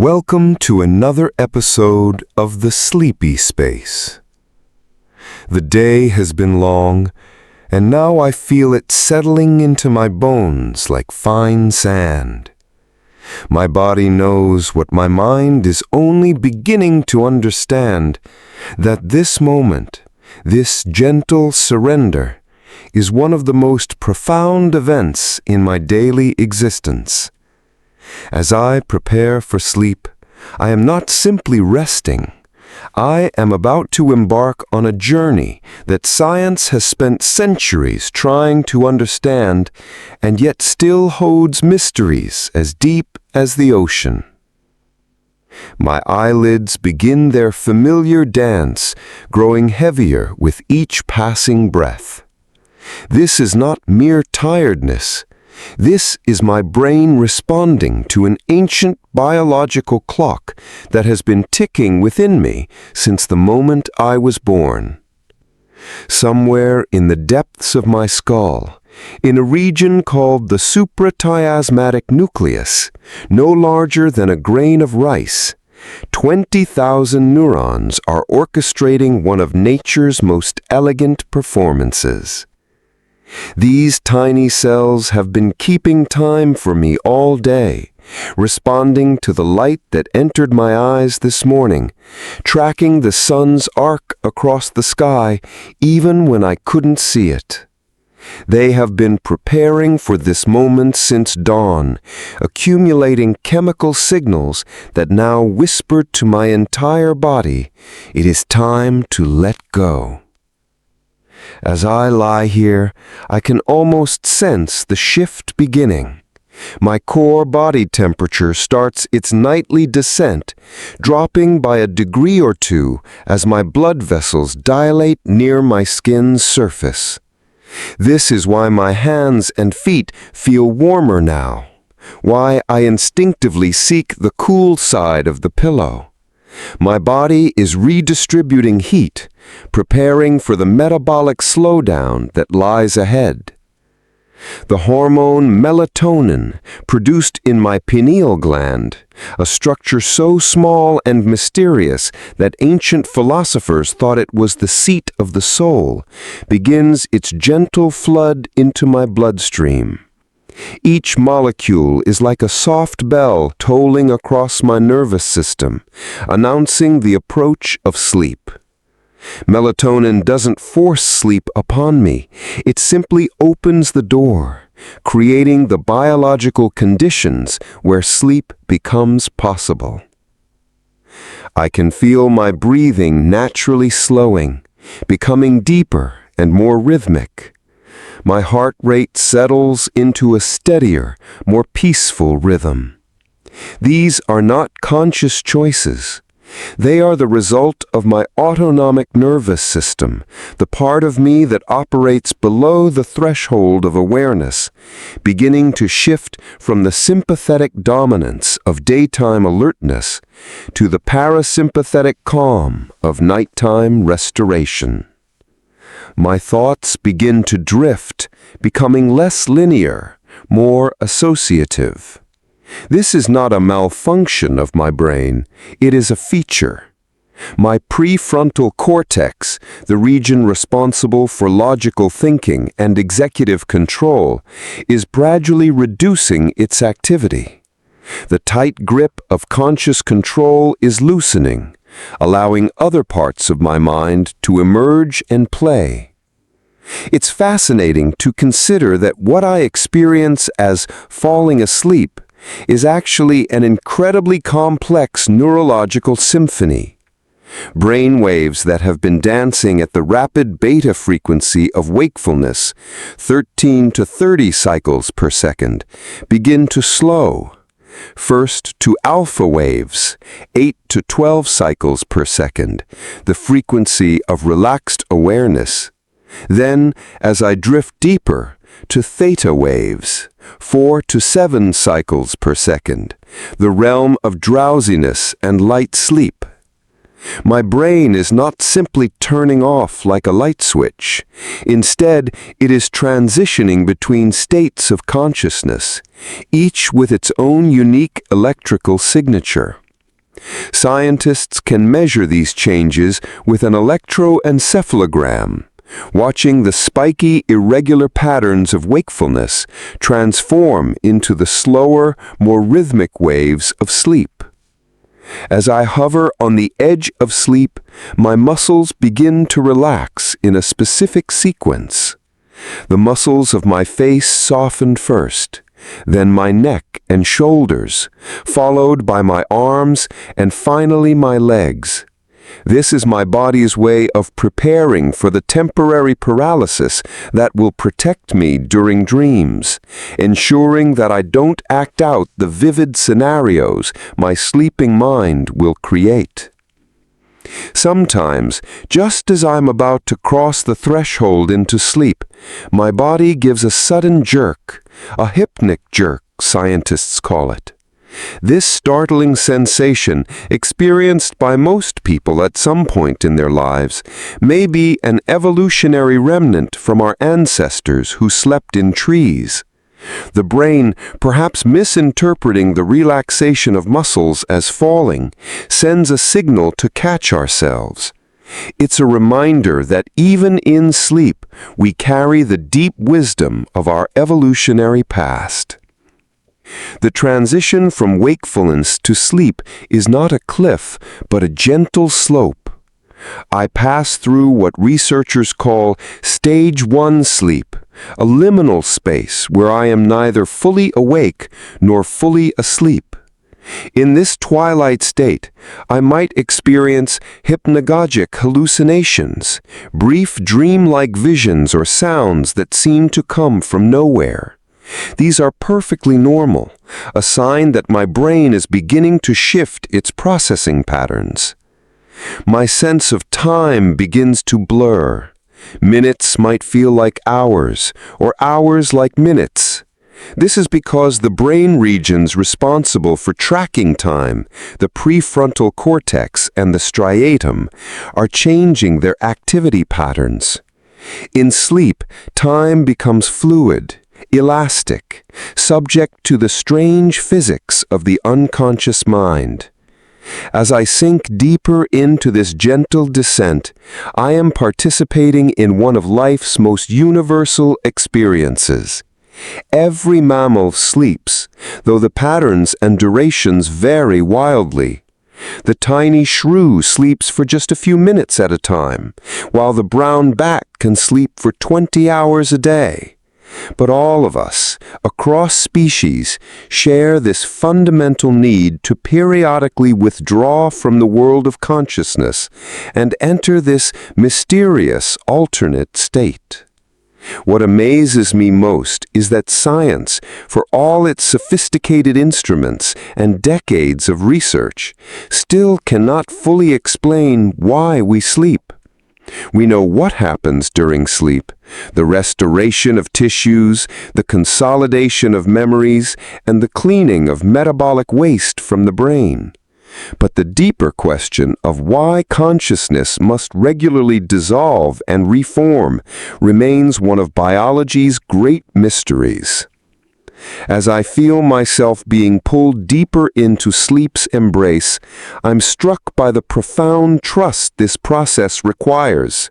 Welcome to another episode of The Sleepy Space. The day has been long, and now I feel it settling into my bones like fine sand. My body knows what my mind is only beginning to understand, that this moment, this gentle surrender, is one of the most profound events in my daily existence. As I prepare for sleep, I am not simply resting. I am about to embark on a journey that science has spent centuries trying to understand, and yet still holds mysteries as deep as the ocean. My eyelids begin their familiar dance, growing heavier with each passing breath. This is not mere tiredness. This is my brain responding to an ancient biological clock that has been ticking within me since the moment I was born. Somewhere in the depths of my skull, in a region called the suprachiasmatic nucleus, no larger than a grain of rice, 20,000 neurons are orchestrating one of nature's most elegant performances. These tiny cells have been keeping time for me all day, responding to the light that entered my eyes this morning, tracking the sun's arc across the sky even when I couldn't see it. They have been preparing for this moment since dawn, accumulating chemical signals that now whisper to my entire body, "It is time to let go." As I lie here, I can almost sense the shift beginning. My core body temperature starts its nightly descent, dropping by a degree or two as my blood vessels dilate near my skin's surface. This is why my hands and feet feel warmer now, why I instinctively seek the cool side of the pillow. My body is redistributing heat, preparing for the metabolic slowdown that lies ahead. The hormone melatonin, produced in my pineal gland, a structure so small and mysterious that ancient philosophers thought it was the seat of the soul, begins its gentle flood into my bloodstream. Each molecule is like a soft bell tolling across my nervous system, announcing the approach of sleep. Melatonin doesn't force sleep upon me. It simply opens the door, creating the biological conditions where sleep becomes possible. I can feel my breathing naturally slowing, becoming deeper and more rhythmic. My heart rate settles into a steadier, more peaceful rhythm. These are not conscious choices. They are the result of my autonomic nervous system, the part of me that operates below the threshold of awareness, beginning to shift from the sympathetic dominance of daytime alertness to the parasympathetic calm of nighttime restoration. My thoughts begin to drift, becoming less linear, more associative. This is not a malfunction of my brain, it is a feature. My prefrontal cortex, the region responsible for logical thinking and executive control, is gradually reducing its activity. The tight grip of conscious control is loosening, allowing other parts of my mind to emerge and play. It's fascinating to consider that what I experience as falling asleep is actually an incredibly complex neurological symphony. Brain waves that have been dancing at the rapid beta frequency of wakefulness, 13 to 30 cycles per second, begin to slow. First to alpha waves, 8 to 12 cycles per second, the frequency of relaxed awareness. Then, as I drift deeper, to theta waves, 4 to 7 cycles per second, the realm of drowsiness and light sleep. My brain is not simply turning off like a light switch. Instead, it is transitioning between states of consciousness, each with its own unique electrical signature. Scientists can measure these changes with an electroencephalogram, watching the spiky, irregular patterns of wakefulness transform into the slower, more rhythmic waves of sleep. As I hover on the edge of sleep, my muscles begin to relax in a specific sequence. The muscles of my face soften first, then my neck and shoulders, followed by my arms and finally my legs. This is my body's way of preparing for the temporary paralysis that will protect me during dreams, ensuring that I don't act out the vivid scenarios my sleeping mind will create. Sometimes, just as I'm about to cross the threshold into sleep, my body gives a sudden jerk, a hypnic jerk, scientists call it. This startling sensation, experienced by most people at some point in their lives, may be an evolutionary remnant from our ancestors who slept in trees. The brain, perhaps misinterpreting the relaxation of muscles as falling, sends a signal to catch ourselves. It's a reminder that even in sleep, we carry the deep wisdom of our evolutionary past. The transition from wakefulness to sleep is not a cliff, but a gentle slope. I pass through what researchers call stage 1 sleep, a liminal space where I am neither fully awake nor fully asleep. In this twilight state, I might experience hypnagogic hallucinations, brief dream-like visions or sounds that seem to come from nowhere. These are perfectly normal, a sign that my brain is beginning to shift its processing patterns. My sense of time begins to blur. Minutes might feel like hours, or hours like minutes. This is because the brain regions responsible for tracking time, the prefrontal cortex and the striatum, are changing their activity patterns. In sleep, time becomes fluid, elastic, subject to the strange physics of the unconscious mind. As I sink deeper into this gentle descent, I am participating in one of life's most universal experiences. Every mammal sleeps, though the patterns and durations vary wildly. The tiny shrew sleeps for just a few minutes at a time, while the brown bat can sleep for 20 hours a day. But all of us, across species, share this fundamental need to periodically withdraw from the world of consciousness and enter this mysterious alternate state. What amazes me most is that science, for all its sophisticated instruments and decades of research, still cannot fully explain why we sleep. We know what happens during sleep: the restoration of tissues, the consolidation of memories, and the cleaning of metabolic waste from the brain. But the deeper question of why consciousness must regularly dissolve and reform remains one of biology's great mysteries. As I feel myself being pulled deeper into sleep's embrace, I'm struck by the profound trust this process requires.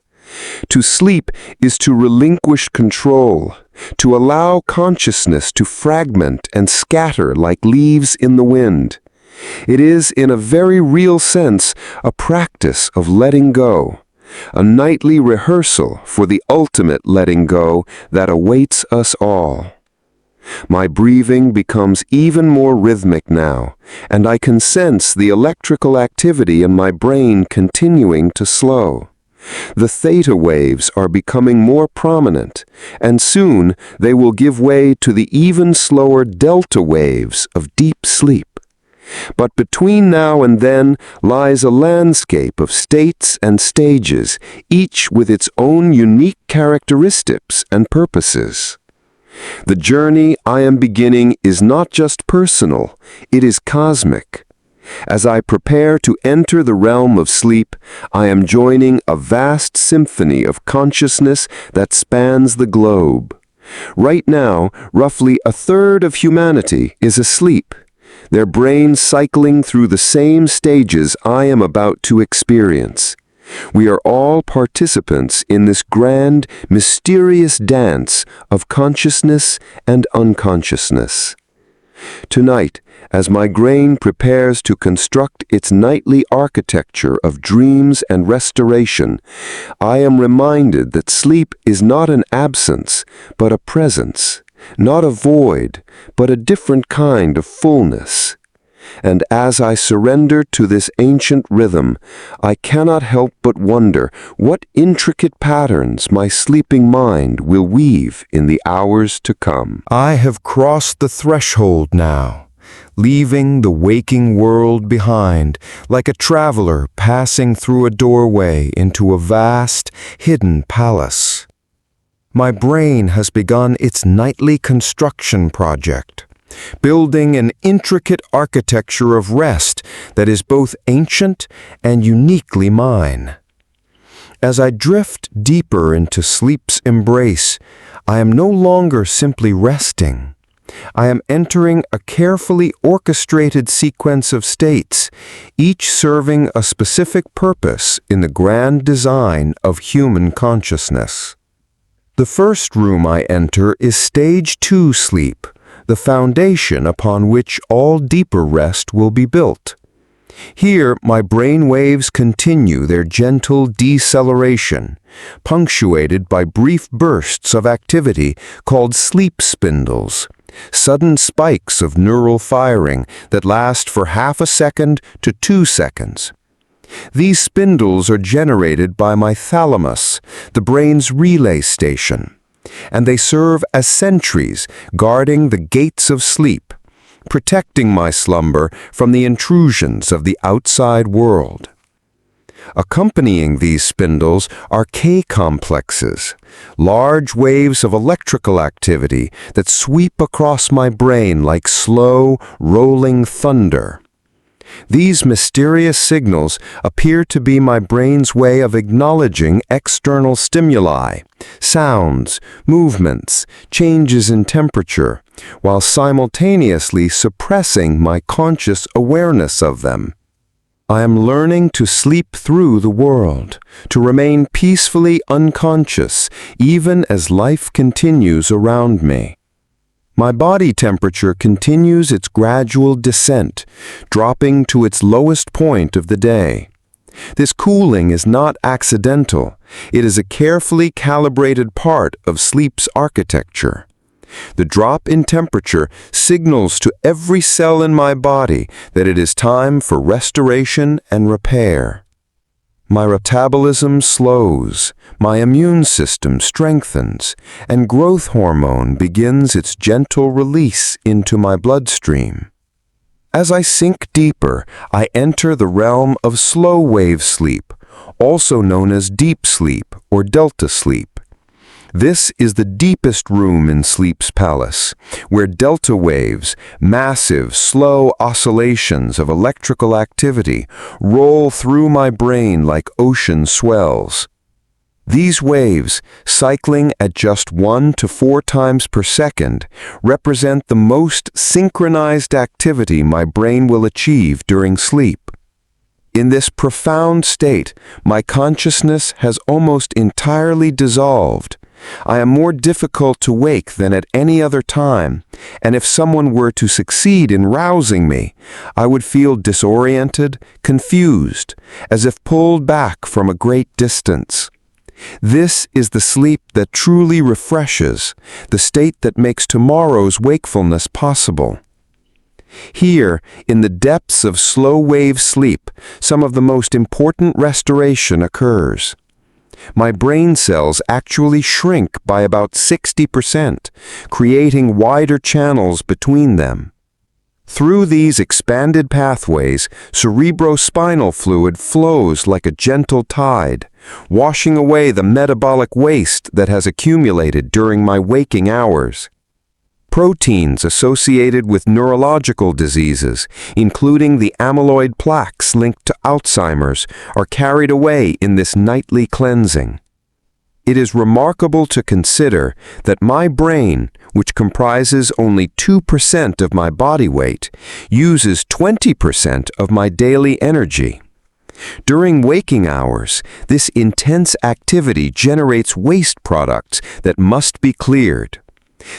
To sleep is to relinquish control, to allow consciousness to fragment and scatter like leaves in the wind. It is, in a very real sense, a practice of letting go, a nightly rehearsal for the ultimate letting go that awaits us all. My breathing becomes even more rhythmic now, and I can sense the electrical activity in my brain continuing to slow. The theta waves are becoming more prominent, and soon they will give way to the even slower delta waves of deep sleep. But between now and then lies a landscape of states and stages, each with its own unique characteristics and purposes. The journey I am beginning is not just personal, it is cosmic. As I prepare to enter the realm of sleep, I am joining a vast symphony of consciousness that spans the globe. Right now, roughly a third of humanity is asleep, their brains cycling through the same stages I am about to experience. We are all participants in this grand, mysterious dance of consciousness and unconsciousness. Tonight, as my brain prepares to construct its nightly architecture of dreams and restoration, I am reminded that sleep is not an absence, but a presence, not a void, but a different kind of fullness. And as I surrender to this ancient rhythm, I cannot help but wonder what intricate patterns my sleeping mind will weave in the hours to come. I have crossed the threshold now, leaving the waking world behind, like a traveler passing through a doorway into a vast, hidden palace. My brain has begun its nightly construction project, building an intricate architecture of rest that is both ancient and uniquely mine. As I drift deeper into sleep's embrace, I am no longer simply resting. I am entering a carefully orchestrated sequence of states, each serving a specific purpose in the grand design of human consciousness. The first room I enter is Stage 2 sleep, the foundation upon which all deeper rest will be built. Here, my brain waves continue their gentle deceleration, punctuated by brief bursts of activity called sleep spindles, sudden spikes of neural firing that last for half a second to 2 seconds. These spindles are generated by my thalamus, the brain's relay station, and they serve as sentries guarding the gates of sleep, protecting my slumber from the intrusions of the outside world. Accompanying these spindles are K-complexes, large waves of electrical activity that sweep across my brain like slow, rolling thunder. These mysterious signals appear to be my brain's way of acknowledging external stimuli, sounds, movements, changes in temperature, while simultaneously suppressing my conscious awareness of them. I am learning to sleep through the world, to remain peacefully unconscious even as life continues around me. My body temperature continues its gradual descent, dropping to its lowest point of the day. This cooling is not accidental. It is a carefully calibrated part of sleep's architecture. The drop in temperature signals to every cell in my body that it is time for restoration and repair. My metabolism slows, my immune system strengthens, and growth hormone begins its gentle release into my bloodstream. As I sink deeper, I enter the realm of slow-wave sleep, also known as deep sleep or delta sleep. This is the deepest room in sleep's palace, where delta waves, massive, slow oscillations of electrical activity, roll through my brain like ocean swells. These waves, cycling at just 1 to 4 times per second, represent the most synchronized activity my brain will achieve during sleep. In this profound state, my consciousness has almost entirely dissolved. I am more difficult to wake than at any other time, and if someone were to succeed in rousing me, I would feel disoriented, confused, as if pulled back from a great distance. This is the sleep that truly refreshes, the state that makes tomorrow's wakefulness possible. Here, in the depths of slow-wave sleep, some of the most important restoration occurs. My brain cells actually shrink by about 60%, creating wider channels between them. Through these expanded pathways, cerebrospinal fluid flows like a gentle tide, washing away the metabolic waste that has accumulated during my waking hours. Proteins associated with neurological diseases, including the amyloid plaques linked to Alzheimer's, are carried away in this nightly cleansing. It is remarkable to consider that my brain, which comprises only 2% of my body weight, uses 20% of my daily energy. During waking hours, this intense activity generates waste products that must be cleared.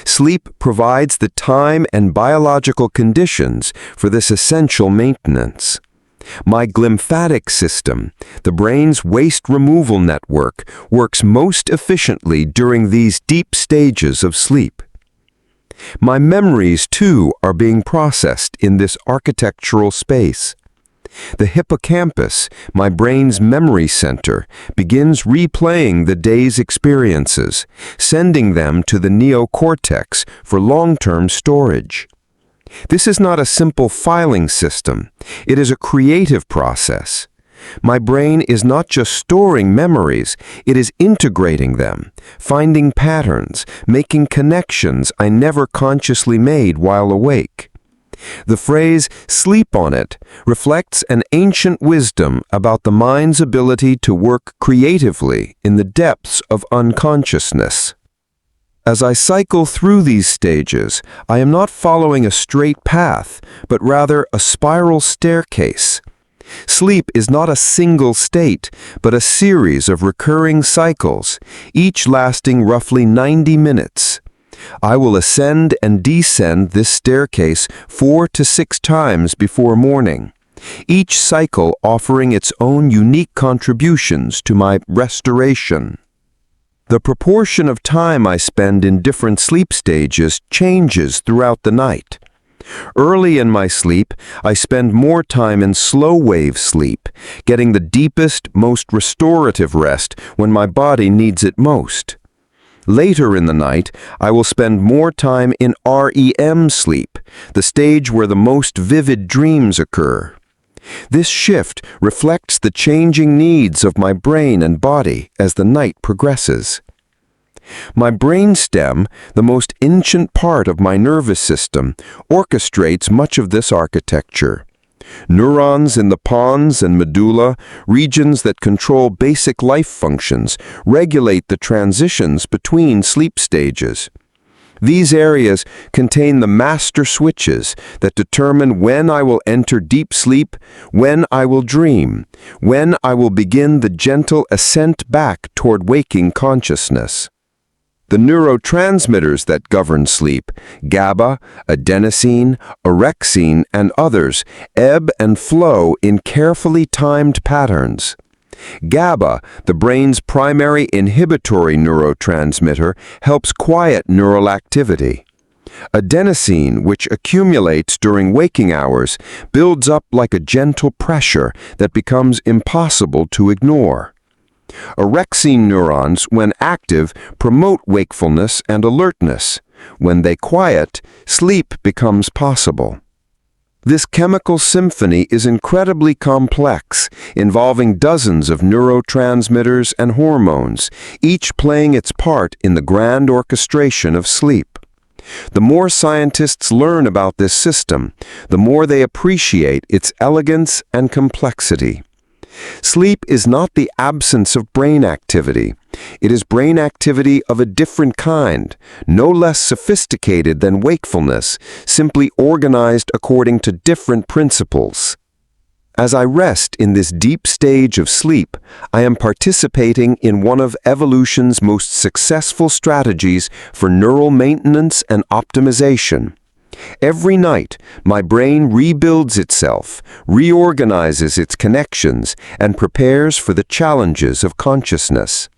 Sleep provides the time and biological conditions for this essential maintenance. My glymphatic system, the brain's waste removal network, works most efficiently during these deep stages of sleep. My memories, too, are being processed in this architectural space. The hippocampus, my brain's memory center, begins replaying the day's experiences, sending them to the neocortex for long-term storage. This is not a simple filing system. It is a creative process. My brain is not just storing memories, it is integrating them, finding patterns, making connections I never consciously made while awake. The phrase, "sleep on it," reflects an ancient wisdom about the mind's ability to work creatively in the depths of unconsciousness. As I cycle through these stages, I am not following a straight path, but rather a spiral staircase. Sleep is not a single state, but a series of recurring cycles, each lasting roughly 90 minutes. I will ascend and descend this staircase 4 to 6 times before morning, each cycle offering its own unique contributions to my restoration. The proportion of time I spend in different sleep stages changes throughout the night. Early in my sleep, I spend more time in slow-wave sleep, getting the deepest, most restorative rest when my body needs it most. Later in the night, I will spend more time in REM sleep, the stage where the most vivid dreams occur. This shift reflects the changing needs of my brain and body as the night progresses. My brainstem, the most ancient part of my nervous system, orchestrates much of this architecture. Neurons in the pons and medulla, regions that control basic life functions, regulate the transitions between sleep stages. These areas contain the master switches that determine when I will enter deep sleep, when I will dream, when I will begin the gentle ascent back toward waking consciousness. The neurotransmitters that govern sleep, GABA, adenosine, orexin, and others, ebb and flow in carefully timed patterns. GABA, the brain's primary inhibitory neurotransmitter, helps quiet neural activity. Adenosine, which accumulates during waking hours, builds up like a gentle pressure that becomes impossible to ignore. Orexin neurons, when active, promote wakefulness and alertness. When they quiet, sleep becomes possible. This chemical symphony is incredibly complex, involving dozens of neurotransmitters and hormones, each playing its part in the grand orchestration of sleep. The more scientists learn about this system, the more they appreciate its elegance and complexity. Sleep is not the absence of brain activity. It is brain activity of a different kind, no less sophisticated than wakefulness, simply organized according to different principles. As I rest in this deep stage of sleep, I am participating in one of evolution's most successful strategies for neural maintenance and optimization. Every night, my brain rebuilds itself, reorganizes its connections, and prepares for the challenges of consciousness.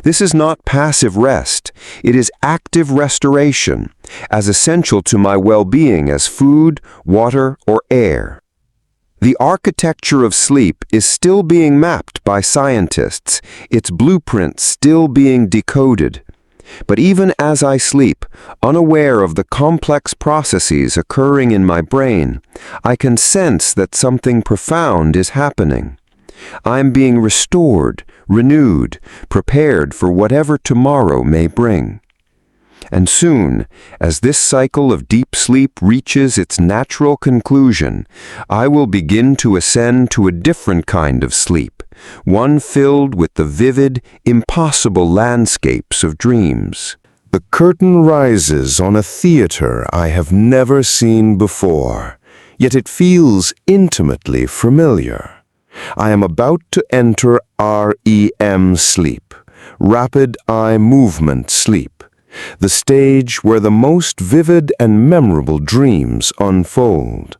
This is not passive rest, it is active restoration, as essential to my well-being as food, water, or air. The architecture of sleep is still being mapped by scientists, its blueprint still being decoded. But even as I sleep, unaware of the complex processes occurring in my brain, I can sense that something profound is happening. I'm being restored, renewed, prepared for whatever tomorrow may bring. And soon, as this cycle of deep sleep reaches its natural conclusion, I will begin to ascend to a different kind of sleep, one filled with the vivid, impossible landscapes of dreams. The curtain rises on a theater I have never seen before, yet it feels intimately familiar. I am about to enter REM sleep, rapid eye movement sleep, the stage where the most vivid and memorable dreams unfold.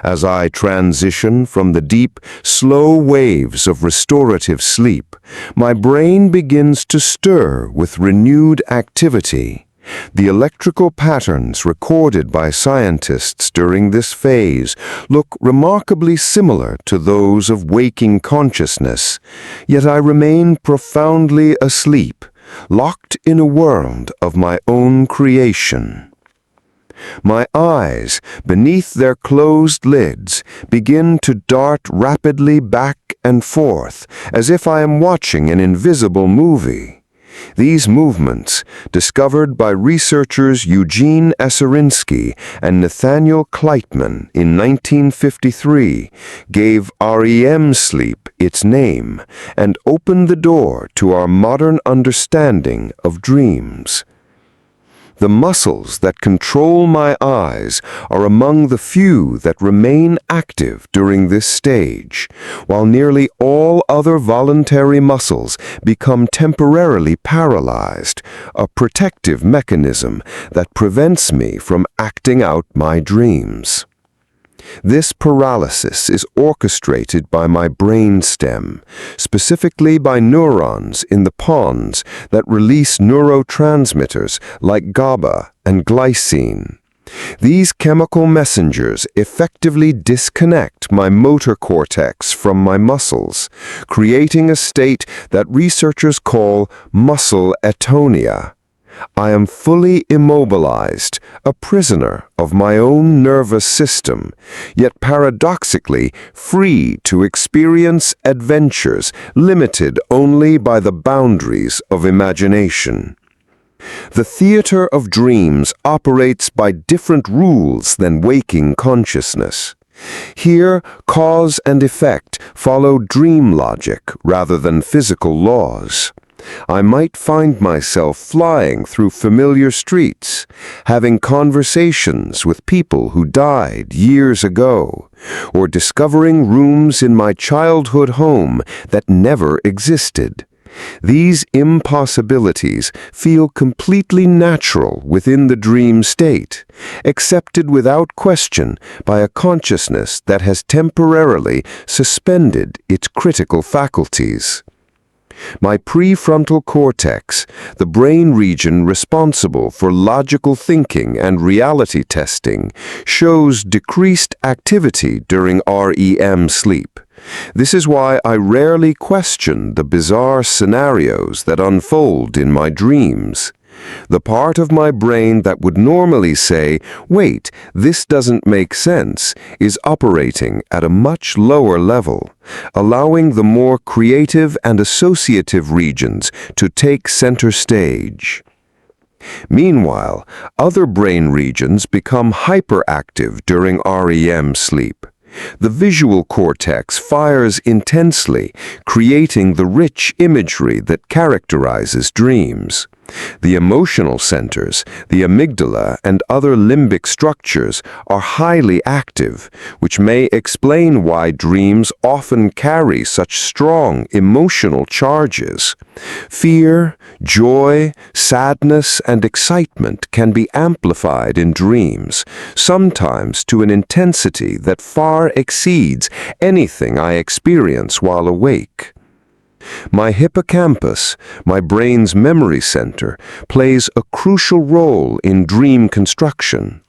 As I transition from the deep, slow waves of restorative sleep, my brain begins to stir with renewed activity. The electrical patterns recorded by scientists during this phase look remarkably similar to those of waking consciousness, yet I remain profoundly asleep, locked in a world of my own creation. My eyes, beneath their closed lids, begin to dart rapidly back and forth, as if I am watching an invisible movie. These movements, discovered by researchers Eugene Esserinsky and Nathaniel Kleitman in 1953, gave REM sleep its name and opened the door to our modern understanding of dreams. The muscles that control my eyes are among the few that remain active during this stage, while nearly all other voluntary muscles become temporarily paralyzed, a protective mechanism that prevents me from acting out my dreams. This paralysis is orchestrated by my brainstem, specifically by neurons in the pons that release neurotransmitters like GABA and glycine. These chemical messengers effectively disconnect my motor cortex from my muscles, creating a state that researchers call muscle atonia. I am fully immobilized, a prisoner of my own nervous system, yet paradoxically free to experience adventures limited only by the boundaries of imagination. The theater of dreams operates by different rules than waking consciousness. Here, cause and effect follow dream logic rather than physical laws. I might find myself flying through familiar streets, having conversations with people who died years ago, or discovering rooms in my childhood home that never existed. These impossibilities feel completely natural within the dream state, accepted without question by a consciousness that has temporarily suspended its critical faculties. My prefrontal cortex, the brain region responsible for logical thinking and reality testing, shows decreased activity during REM sleep. This is why I rarely question the bizarre scenarios that unfold in my dreams. The part of my brain that would normally say, "Wait, this doesn't make sense," is operating at a much lower level, allowing the more creative and associative regions to take center stage. Meanwhile, other brain regions become hyperactive during REM sleep. The visual cortex fires intensely, creating the rich imagery that characterizes dreams. The emotional centers, the amygdala, and other limbic structures are highly active, which may explain why dreams often carry such strong emotional charges. Fear, joy, sadness, and excitement can be amplified in dreams, sometimes to an intensity that far exceeds anything I experience while awake. My hippocampus, my brain's memory center, plays a crucial role in dream construction.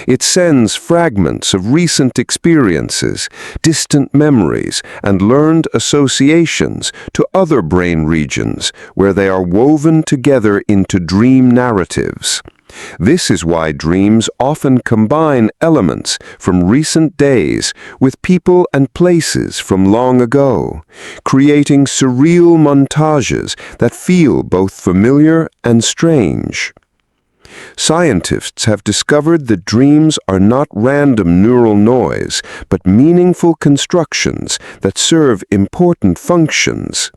It sends fragments of recent experiences, distant memories, and learned associations to other brain regions where they are woven together into dream narratives. This is why dreams often combine elements from recent days with people and places from long ago, creating surreal montages that feel both familiar and strange. Scientists have discovered that dreams are not random neural noise, but meaningful constructions that serve important functions.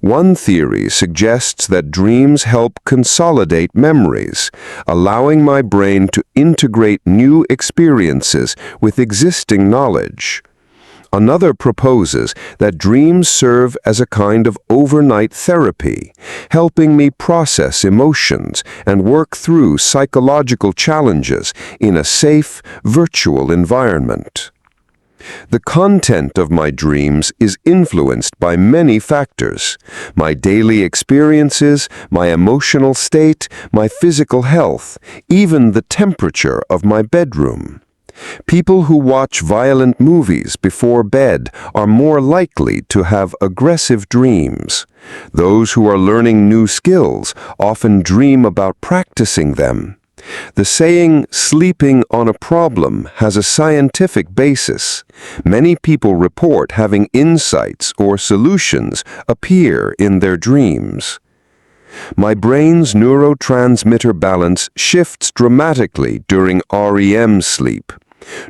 One theory suggests that dreams help consolidate memories, allowing my brain to integrate new experiences with existing knowledge. Another proposes that dreams serve as a kind of overnight therapy, helping me process emotions and work through psychological challenges in a safe, virtual environment. The content of my dreams is influenced by many factors: my daily experiences, my emotional state, my physical health, even the temperature of my bedroom. People who watch violent movies before bed are more likely to have aggressive dreams. Those who are learning new skills often dream about practicing them. The saying, "sleeping on a problem," has a scientific basis. Many people report having insights or solutions appear in their dreams. My brain's neurotransmitter balance shifts dramatically during REM sleep.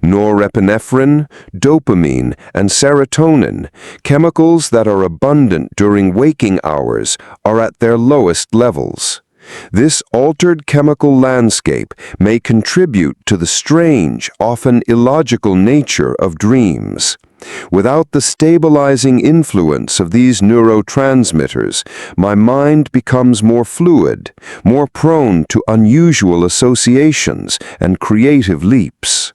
Norepinephrine, dopamine, and serotonin, chemicals that are abundant during waking hours, are at their lowest levels. This altered chemical landscape may contribute to the strange, often illogical nature of dreams. Without the stabilizing influence of these neurotransmitters, my mind becomes more fluid, more prone to unusual associations and creative leaps.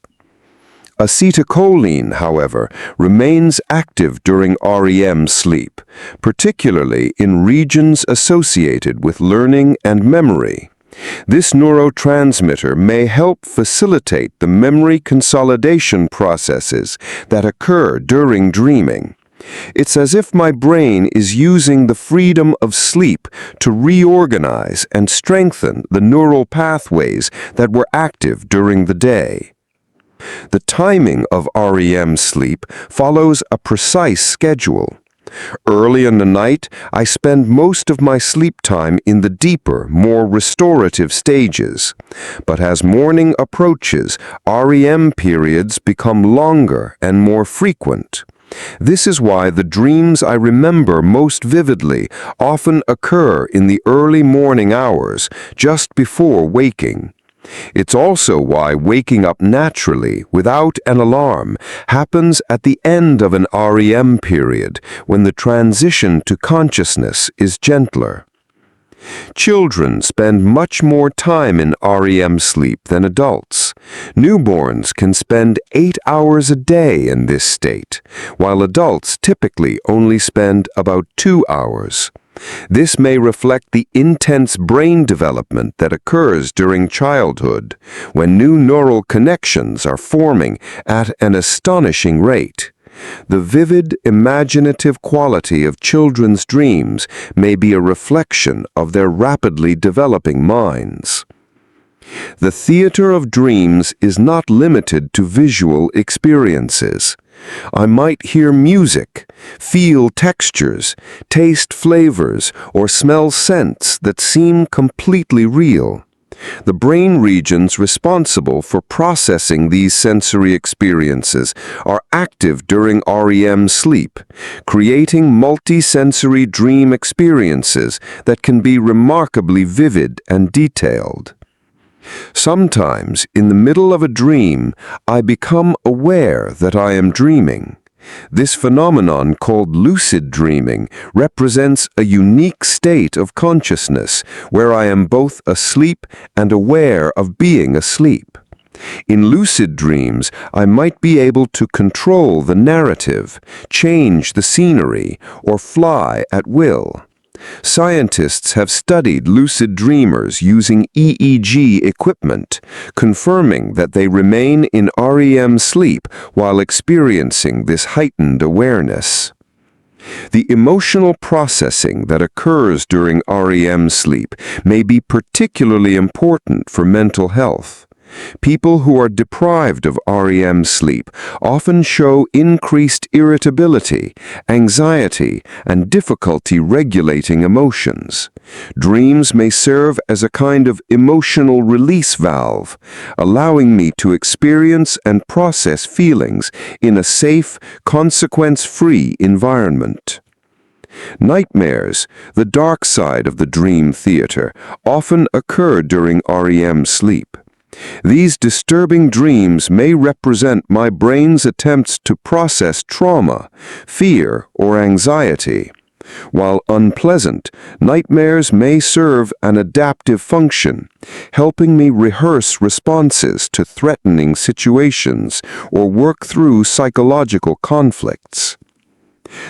Acetylcholine, however, remains active during REM sleep, particularly in regions associated with learning and memory. This neurotransmitter may help facilitate the memory consolidation processes that occur during dreaming. It's as if my brain is using the freedom of sleep to reorganize and strengthen the neural pathways that were active during the day. The timing of REM sleep follows a precise schedule. Early in the night, I spend most of my sleep time in the deeper, more restorative stages. But as morning approaches, REM periods become longer and more frequent. This is why the dreams I remember most vividly often occur in the early morning hours, just before waking. It's also why waking up naturally, without an alarm, happens at the end of an REM period, when the transition to consciousness is gentler. Children spend much more time in REM sleep than adults. Newborns can spend 8 hours a day in this state, while adults typically only spend about 2 hours. This may reflect the intense brain development that occurs during childhood, when new neural connections are forming at an astonishing rate. The vivid, imaginative quality of children's dreams may be a reflection of their rapidly developing minds. The theater of dreams is not limited to visual experiences. I might hear music, feel textures, taste flavors, or smell scents that seem completely real. The brain regions responsible for processing these sensory experiences are active during REM sleep, creating multi-sensory dream experiences that can be remarkably vivid and detailed. Sometimes, in the middle of a dream, I become aware that I am dreaming. This phenomenon, called lucid dreaming, represents a unique state of consciousness where I am both asleep and aware of being asleep. In lucid dreams, I might be able to control the narrative, change the scenery, or fly at will. Scientists have studied lucid dreamers using EEG equipment, confirming that they remain in REM sleep while experiencing this heightened awareness. The emotional processing that occurs during REM sleep may be particularly important for mental health. People who are deprived of REM sleep often show increased irritability, anxiety, and difficulty regulating emotions. Dreams may serve as a kind of emotional release valve, allowing me to experience and process feelings in a safe, consequence-free environment. Nightmares, the dark side of the dream theater, often occur during REM sleep. These disturbing dreams may represent my brain's attempts to process trauma, fear, or anxiety. While unpleasant, nightmares may serve an adaptive function, helping me rehearse responses to threatening situations or work through psychological conflicts.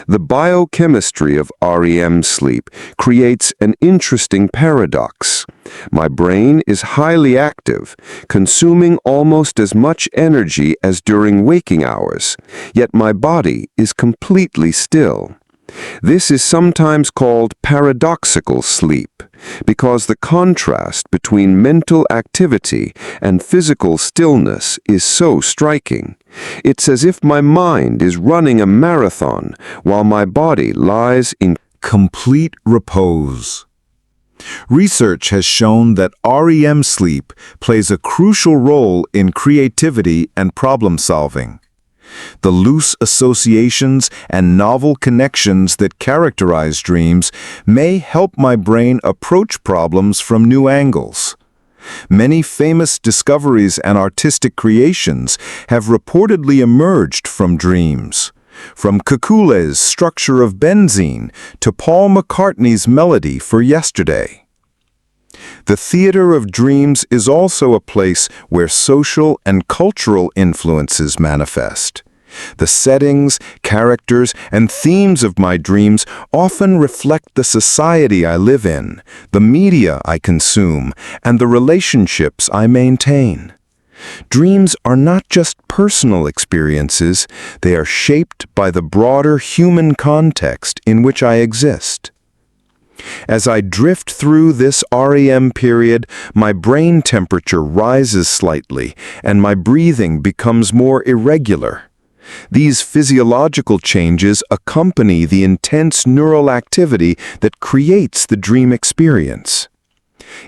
The biochemistry of REM sleep creates an interesting paradox. My brain is highly active, consuming almost as much energy as during waking hours, yet my body is completely still. This is sometimes called paradoxical sleep, because the contrast between mental activity and physical stillness is so striking. It's as if my mind is running a marathon while my body lies in complete repose. Research has shown that REM sleep plays a crucial role in creativity and problem-solving. The loose associations and novel connections that characterize dreams may help my brain approach problems from new angles. Many famous discoveries and artistic creations have reportedly emerged from dreams. From Kekule's structure of benzene to Paul McCartney's melody for Yesterday. The theater of dreams is also a place where social and cultural influences manifest. The settings, characters, and themes of my dreams often reflect the society I live in, the media I consume, and the relationships I maintain. Dreams are not just personal experiences, they are shaped by the broader human context in which I exist. As I drift through this REM period, my brain temperature rises slightly and my breathing becomes more irregular. These physiological changes accompany the intense neural activity that creates the dream experience.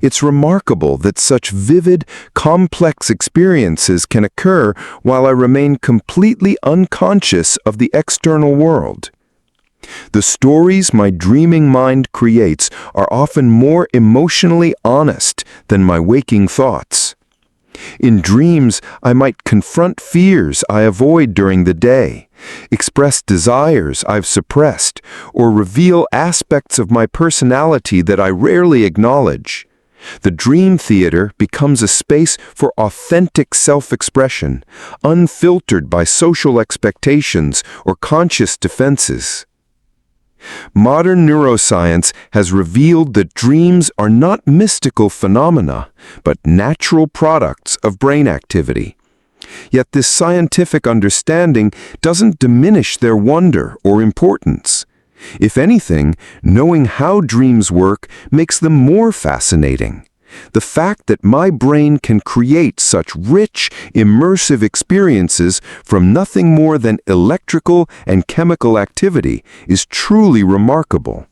It's remarkable that such vivid, complex experiences can occur while I remain completely unconscious of the external world. The stories my dreaming mind creates are often more emotionally honest than my waking thoughts. In dreams, I might confront fears I avoid during the day, express desires I've suppressed, or reveal aspects of my personality that I rarely acknowledge. The dream theater becomes a space for authentic self-expression, unfiltered by social expectations or conscious defenses. Modern neuroscience has revealed that dreams are not mystical phenomena, but natural products of brain activity. Yet this scientific understanding doesn't diminish their wonder or importance. If anything, knowing how dreams work makes them more fascinating. The fact that my brain can create such rich, immersive experiences from nothing more than electrical and chemical activity is truly remarkable.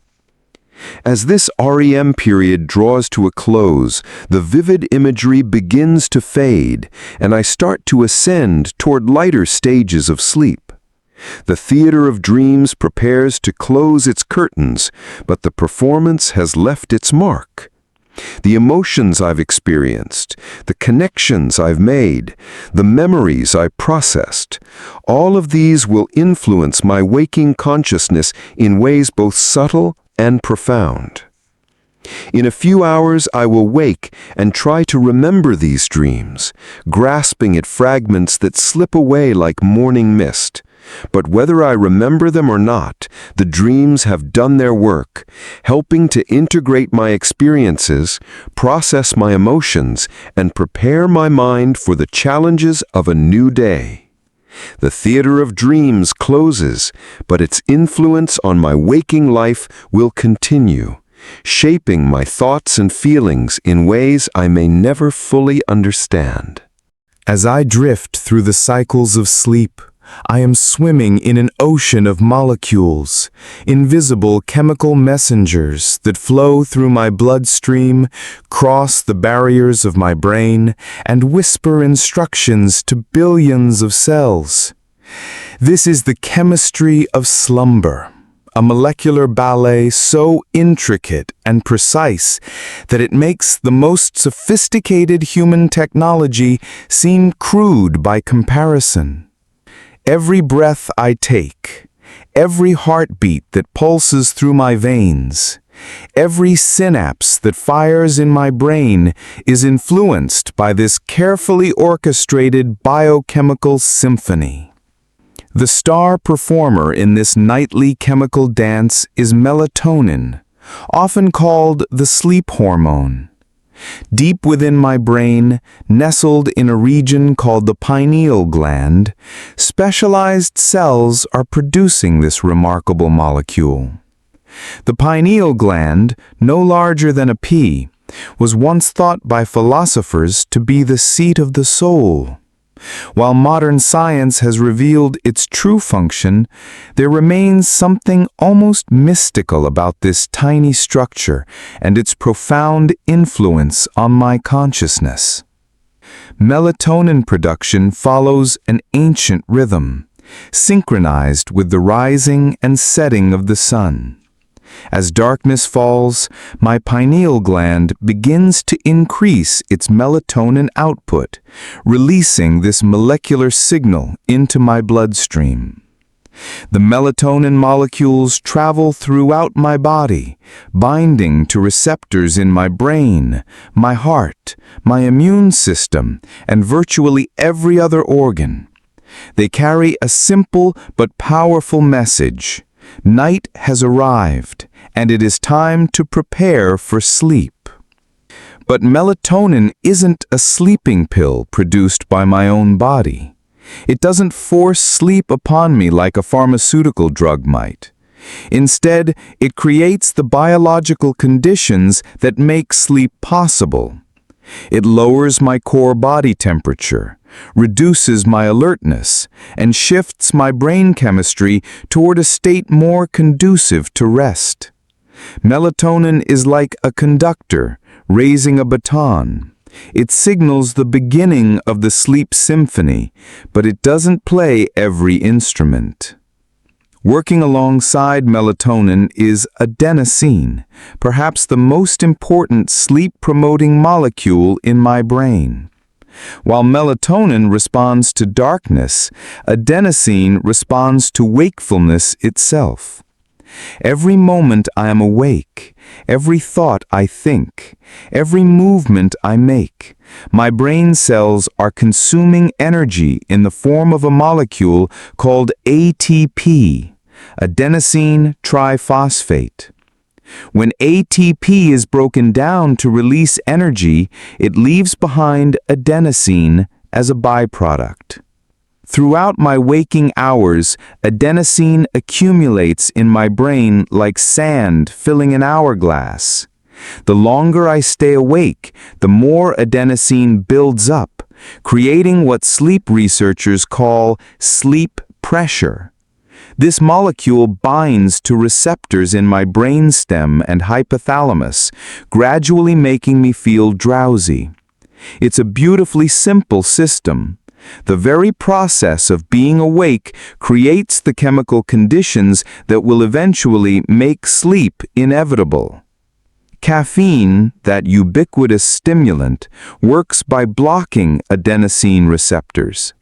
As this REM period draws to a close, the vivid imagery begins to fade, and I start to ascend toward lighter stages of sleep. The theater of dreams prepares to close its curtains, but the performance has left its mark. The emotions I've experienced, the connections I've made, the memories I processed, all of these will influence my waking consciousness in ways both subtle and profound. In a few hours I will wake and try to remember these dreams, grasping at fragments that slip away like morning mist. But whether I remember them or not, the dreams have done their work, helping to integrate my experiences, process my emotions, and prepare my mind for the challenges of a new day. The theater of dreams closes, but its influence on my waking life will continue, shaping my thoughts and feelings in ways I may never fully understand. As I drift through the cycles of sleep, I am swimming in an ocean of molecules, invisible chemical messengers that flow through my bloodstream, cross the barriers of my brain, and whisper instructions to billions of cells. This is the chemistry of slumber, a molecular ballet so intricate and precise that it makes the most sophisticated human technology seem crude by comparison. Every breath I take, every heartbeat that pulses through my veins, every synapse that fires in my brain is influenced by this carefully orchestrated biochemical symphony. The star performer in this nightly chemical dance is melatonin, often called the sleep hormone. Deep within my brain, nestled in a region called the pineal gland, specialized cells are producing this remarkable molecule. The pineal gland, no larger than a pea, was once thought by philosophers to be the seat of the soul. While modern science has revealed its true function, there remains something almost mystical about this tiny structure and its profound influence on my consciousness. Melatonin production follows an ancient rhythm, synchronized with the rising and setting of the sun. As darkness falls, my pineal gland begins to increase its melatonin output, releasing this molecular signal into my bloodstream. The melatonin molecules travel throughout my body, binding to receptors in my brain, my heart, my immune system, and virtually every other organ. They carry a simple but powerful message. Night has arrived, and it is time to prepare for sleep. But melatonin isn't a sleeping pill produced by my own body. It doesn't force sleep upon me like a pharmaceutical drug might. Instead, it creates the biological conditions that make sleep possible. It lowers my core body temperature, reduces my alertness, and shifts my brain chemistry toward a state more conducive to rest. Melatonin is like a conductor raising a baton. It signals the beginning of the sleep symphony, but it doesn't play every instrument. Working alongside melatonin is adenosine, perhaps the most important sleep-promoting molecule in my brain. While melatonin responds to darkness, adenosine responds to wakefulness itself. Every moment I am awake, every thought I think, every movement I make, my brain cells are consuming energy in the form of a molecule called ATP, adenosine triphosphate. When ATP is broken down to release energy, it leaves behind adenosine as a byproduct. Throughout my waking hours, adenosine accumulates in my brain like sand filling an hourglass. The longer I stay awake, the more adenosine builds up, creating what sleep researchers call sleep pressure. This molecule binds to receptors in my brainstem and hypothalamus, gradually making me feel drowsy. It's a beautifully simple system. The very process of being awake creates the chemical conditions that will eventually make sleep inevitable. Caffeine, that ubiquitous stimulant, works by blocking adenosine receptors.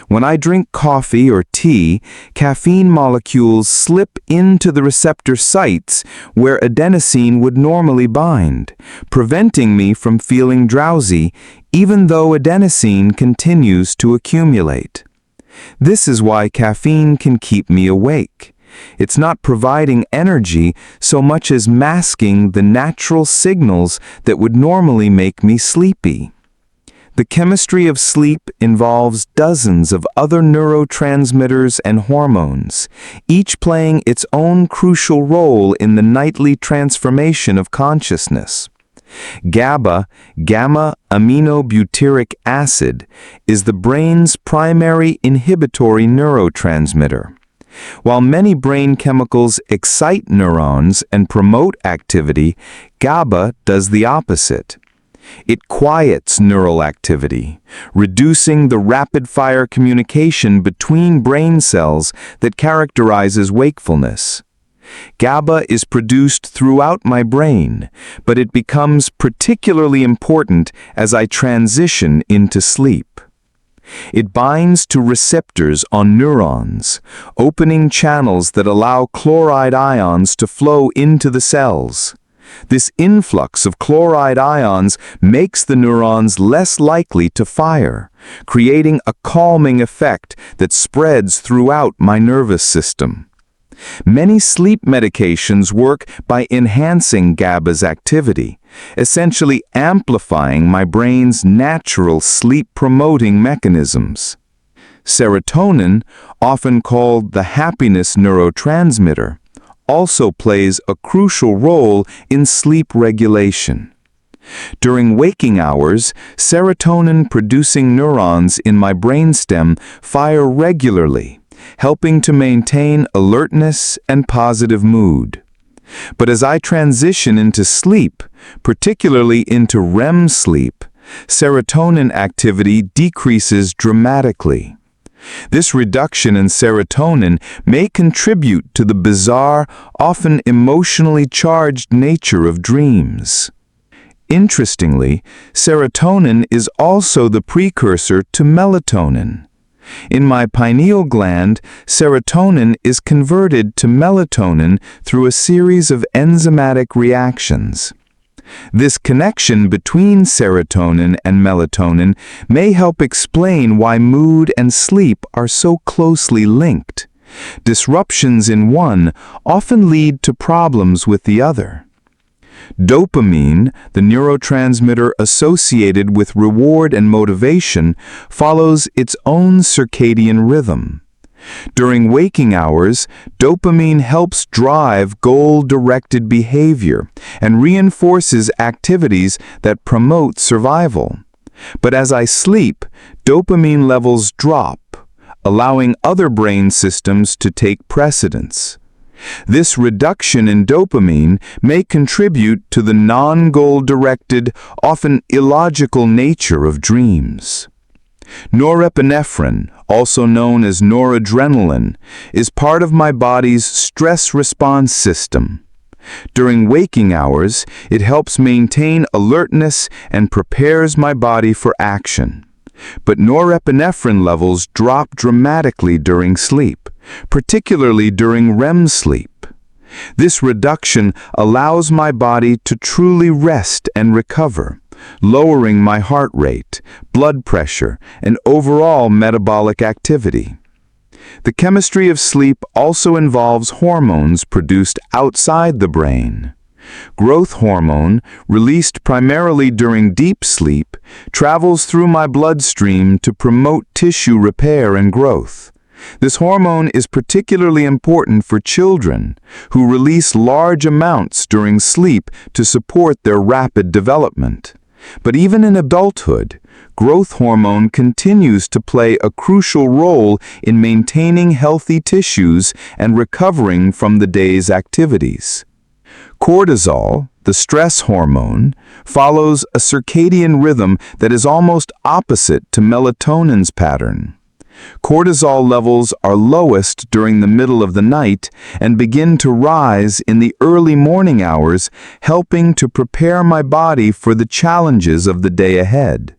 When I drink coffee or tea, caffeine molecules slip into the receptor sites where adenosine would normally bind, preventing me from feeling drowsy, even though adenosine continues to accumulate. This is why caffeine can keep me awake. It's not providing energy so much as masking the natural signals that would normally make me sleepy. The chemistry of sleep involves dozens of other neurotransmitters and hormones, each playing its own crucial role in the nightly transformation of consciousness. GABA, gamma-aminobutyric acid, is the brain's primary inhibitory neurotransmitter. While many brain chemicals excite neurons and promote activity, GABA does the opposite. It quiets neural activity, reducing the rapid-fire communication between brain cells that characterizes wakefulness. GABA is produced throughout my brain, but it becomes particularly important as I transition into sleep. It binds to receptors on neurons, opening channels that allow chloride ions to flow into the cells. This influx of chloride ions makes the neurons less likely to fire, creating a calming effect that spreads throughout my nervous system. Many sleep medications work by enhancing GABA's activity, essentially amplifying my brain's natural sleep-promoting mechanisms. Serotonin, often called the happiness neurotransmitter, also plays a crucial role in sleep regulation. During waking hours, serotonin-producing neurons in my brainstem fire regularly, helping to maintain alertness and positive mood. But as I transition into sleep, particularly into REM sleep, serotonin activity decreases dramatically. This reduction in serotonin may contribute to the bizarre, often emotionally charged nature of dreams. Interestingly, serotonin is also the precursor to melatonin. In my pineal gland, serotonin is converted to melatonin through a series of enzymatic reactions. This connection between serotonin and melatonin may help explain why mood and sleep are so closely linked. Disruptions in one often lead to problems with the other. Dopamine, the neurotransmitter associated with reward and motivation, follows its own circadian rhythm. During waking hours, dopamine helps drive goal-directed behavior and reinforces activities that promote survival. But as I sleep, dopamine levels drop, allowing other brain systems to take precedence. This reduction in dopamine may contribute to the non-goal-directed, often illogical nature of dreams. Norepinephrine, also known as noradrenaline, is part of my body's stress response system. During waking hours, it helps maintain alertness and prepares my body for action. But norepinephrine levels drop dramatically during sleep, particularly during REM sleep. This reduction allows my body to truly rest and recover, lowering my heart rate, blood pressure, and overall metabolic activity. The chemistry of sleep also involves hormones produced outside the brain. Growth hormone, released primarily during deep sleep, travels through my bloodstream to promote tissue repair and growth. This hormone is particularly important for children, who release large amounts during sleep to support their rapid development. But even in adulthood, growth hormone continues to play a crucial role in maintaining healthy tissues and recovering from the day's activities. Cortisol, the stress hormone, follows a circadian rhythm that is almost opposite to melatonin's pattern. Cortisol levels are lowest during the middle of the night and begin to rise in the early morning hours, helping to prepare my body for the challenges of the day ahead.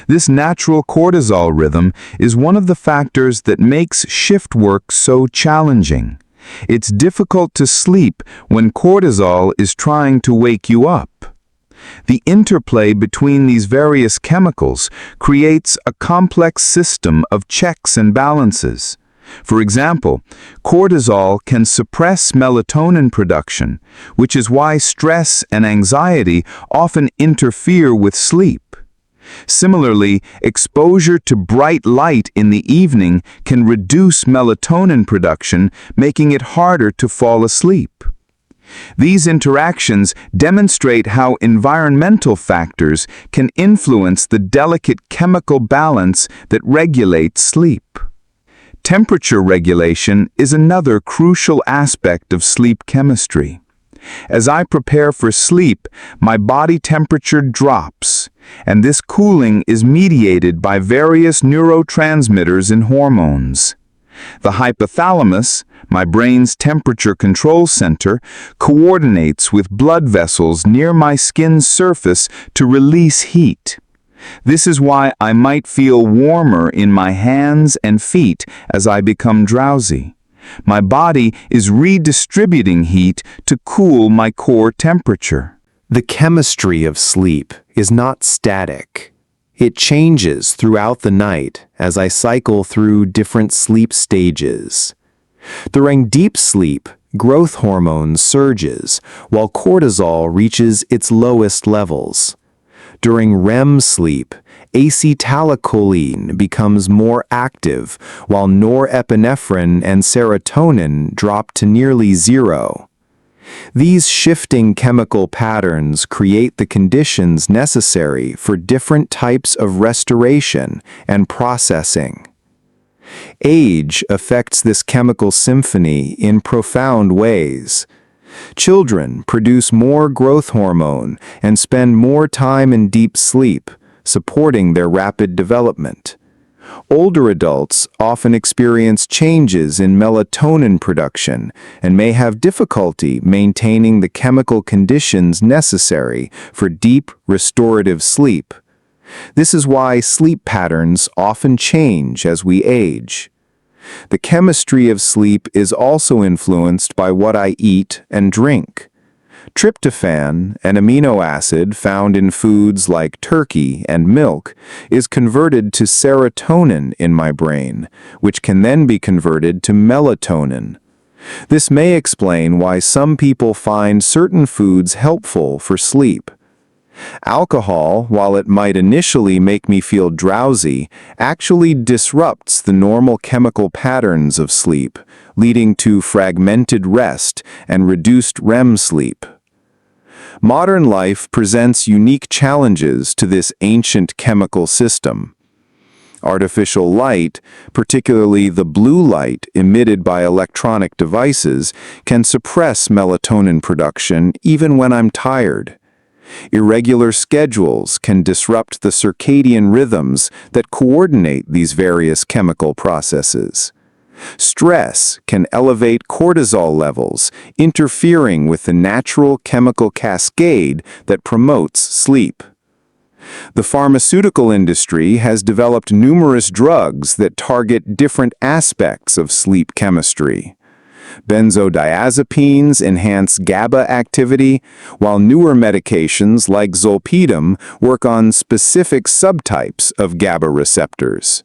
This natural cortisol rhythm is one of the factors that makes shift work so challenging. It's difficult to sleep when cortisol is trying to wake you up. The interplay between these various chemicals creates a complex system of checks and balances. For example, cortisol can suppress melatonin production, which is why stress and anxiety often interfere with sleep. Similarly, exposure to bright light in the evening can reduce melatonin production, making it harder to fall asleep. These interactions demonstrate how environmental factors can influence the delicate chemical balance that regulates sleep. Temperature regulation is another crucial aspect of sleep chemistry. As I prepare for sleep, my body temperature drops, and this cooling is mediated by various neurotransmitters and hormones. The hypothalamus, my brain's temperature control center, coordinates with blood vessels near my skin's surface to release heat. This is why I might feel warmer in my hands and feet as I become drowsy. My body is redistributing heat to cool my core temperature. The chemistry of sleep is not static. It changes throughout the night as I cycle through different sleep stages. During deep sleep, growth hormone surges while cortisol reaches its lowest levels. During REM sleep, acetylcholine becomes more active while norepinephrine and serotonin drop to nearly zero. These shifting chemical patterns create the conditions necessary for different types of restoration and processing. Age affects this chemical symphony in profound ways. Children produce more growth hormone and spend more time in deep sleep, supporting their rapid development. Older adults often experience changes in melatonin production and may have difficulty maintaining the chemical conditions necessary for deep, restorative sleep. This is why sleep patterns often change as we age. The chemistry of sleep is also influenced by what I eat and drink. Tryptophan, an amino acid found in foods like turkey and milk, is converted to serotonin in my brain, which can then be converted to melatonin. This may explain why some people find certain foods helpful for sleep. Alcohol, while it might initially make me feel drowsy, actually disrupts the normal chemical patterns of sleep, leading to fragmented rest and reduced REM sleep. Modern life presents unique challenges to this ancient chemical system. Artificial light, particularly the blue light emitted by electronic devices, can suppress melatonin production even when I'm tired. Irregular schedules can disrupt the circadian rhythms that coordinate these various chemical processes. Stress can elevate cortisol levels, interfering with the natural chemical cascade that promotes sleep. The pharmaceutical industry has developed numerous drugs that target different aspects of sleep chemistry. Benzodiazepines enhance GABA activity, while newer medications like zolpidem work on specific subtypes of GABA receptors.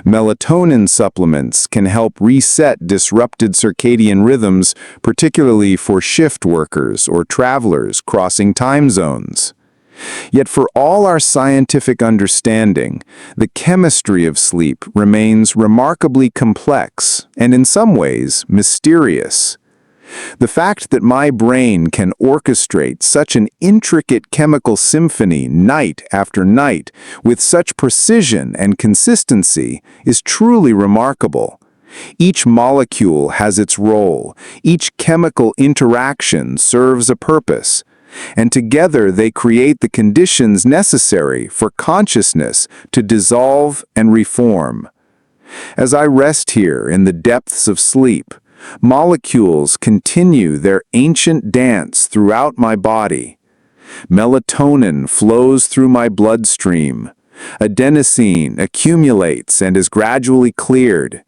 Melatonin supplements can help reset disrupted circadian rhythms, particularly for shift workers or travelers crossing time zones. Yet for all our scientific understanding, the chemistry of sleep remains remarkably complex and in some ways mysterious. The fact that my brain can orchestrate such an intricate chemical symphony night after night with such precision and consistency is truly remarkable. Each molecule has its role, each chemical interaction serves a purpose, and together they create the conditions necessary for consciousness to dissolve and reform. As I rest here in the depths of sleep, molecules continue their ancient dance throughout my body. Melatonin flows through my bloodstream. Adenosine accumulates and is gradually cleared.